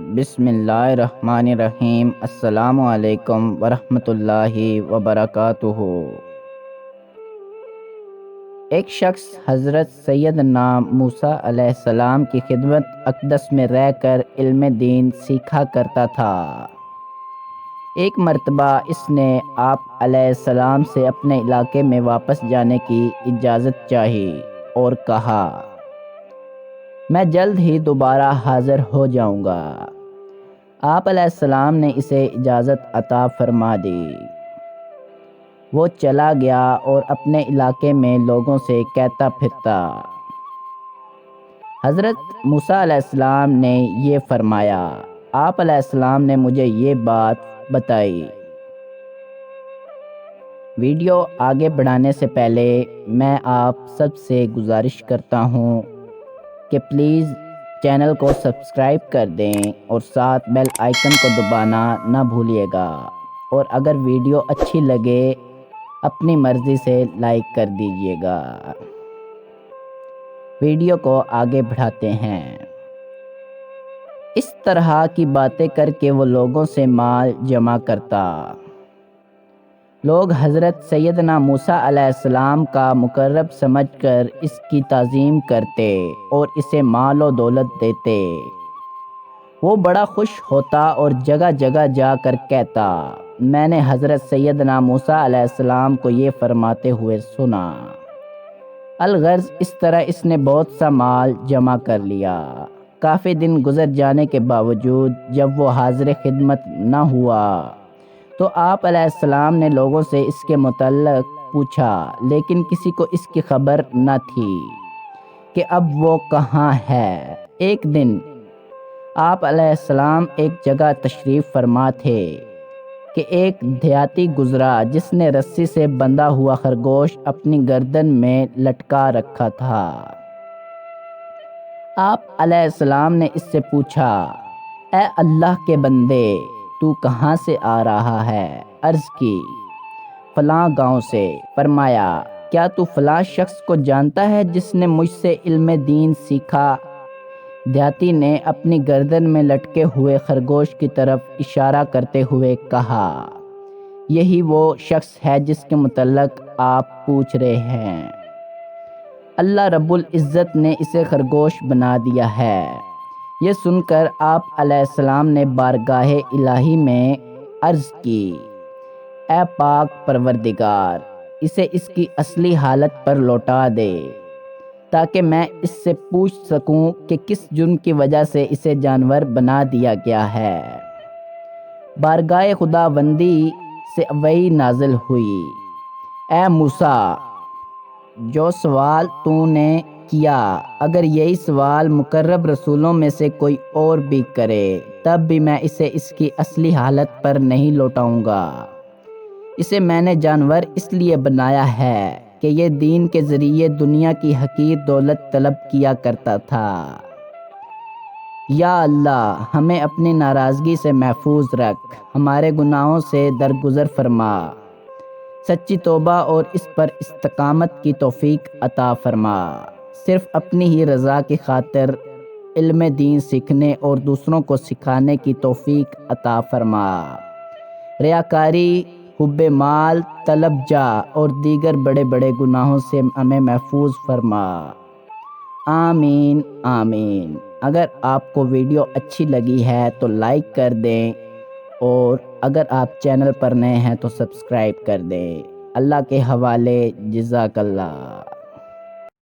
بسم اللہ الرحمن الرحیم۔ السلام علیکم ورحمۃ اللہ وبرکاتہ۔ ایک شخص حضرت سیدنا موسیٰ علیہ السلام کی خدمت اقدس میں رہ کر علم دین سیکھا کرتا تھا۔ ایک مرتبہ اس نے آپ علیہ السلام سے اپنے علاقے میں واپس جانے کی اجازت چاہی اور کہا، میں جلد ہی دوبارہ حاضر ہو جاؤں گا۔ آپ علیہ السلام نے اسے اجازت عطا فرما دی۔ وہ چلا گیا اور اپنے علاقے میں لوگوں سے کہتا پھرتا۔ حضرت موسیٰ علیہ السلام نے یہ فرمایا، آپ علیہ السلام نے مجھے یہ بات بتائی۔ ویڈیو آگے بڑھانے سے پہلے میں آپ سب سے گزارش کرتا ہوں کہ پلیز چینل کو سبسکرائب کر دیں اور ساتھ بیل آئیکن کو دبانا نہ بھولیے گا، اور اگر ویڈیو اچھی لگے اپنی مرضی سے لائک کر دیجیے گا۔ ویڈیو کو آگے بڑھاتے ہیں۔ اس طرح کی باتیں کر کے وہ لوگوں سے مال جمع کرتا۔ لوگ حضرت سیدنا موسیٰ علیہ السلام کا مقرب سمجھ کر اس کی تعظیم کرتے اور اسے مال و دولت دیتے۔ وہ بڑا خوش ہوتا اور جگہ جگہ جا کر کہتا، میں نے حضرت سیدنا موسیٰ علیہ السلام کو یہ فرماتے ہوئے سنا۔ الغرض اس طرح اس نے بہت سا مال جمع کر لیا۔ کافی دن گزر جانے کے باوجود جب وہ حاضر خدمت نہ ہوا تو آپ علیہ السلام نے لوگوں سے اس کے متعلق پوچھا، لیکن کسی کو اس کی خبر نہ تھی کہ اب وہ کہاں ہے۔ ایک دن آپ علیہ السلام ایک جگہ تشریف فرما تھے کہ ایک دیہاتی گزرا جس نے رسی سے بندھا ہوا خرگوش اپنی گردن میں لٹکا رکھا تھا۔ آپ علیہ السلام نے اس سے پوچھا، اے اللہ کے بندے، تو کہاں سے آ رہا ہے؟ عرض کی، فلاں گاؤں سے۔ فرمایا، کیا تو فلاں شخص کو جانتا ہے جس نے مجھ سے علم دین سیکھا؟ دیہاتی نے اپنی گردن میں لٹکے ہوئے خرگوش کی طرف اشارہ کرتے ہوئے کہا، یہی وہ شخص ہے جس کے متعلق آپ پوچھ رہے ہیں۔ اللہ رب العزت نے اسے خرگوش بنا دیا ہے۔ یہ سن کر آپ علیہ السلام نے بارگاہ الہی میں عرض کی، اے پاک پروردگار، اسے اس کی اصلی حالت پر لوٹا دے تاکہ میں اس سے پوچھ سکوں کہ کس جرم کی وجہ سے اسے جانور بنا دیا گیا ہے۔ بارگاہ خداوندی سے وحی نازل ہوئی، اے موسیٰ، جو سوال تو نے کیا اگر یہی سوال مقرب رسولوں میں سے کوئی اور بھی کرے تب بھی میں اسے اس کی اصلی حالت پر نہیں لوٹاؤں گا۔ اسے میں نے جانور اس لیے بنایا ہے کہ یہ دین کے ذریعے دنیا کی حقیر دولت طلب کیا کرتا تھا۔ یا اللہ، ہمیں اپنی ناراضگی سے محفوظ رکھ، ہمارے گناہوں سے درگزر فرما، سچی توبہ اور اس پر استقامت کی توفیق عطا فرما، صرف اپنی ہی رضا کی خاطر علم دین سیکھنے اور دوسروں کو سکھانے کی توفیق عطا فرما، ریاکاری، حب مال، طلب جاہ اور دیگر بڑے بڑے گناہوں سے ہمیں محفوظ فرما، آمین آمین۔ اگر آپ کو ویڈیو اچھی لگی ہے تو لائک کر دیں، اور اگر آپ چینل پر نئے ہیں تو سبسکرائب کر دیں۔ اللہ کے حوالے، جزاک اللہ۔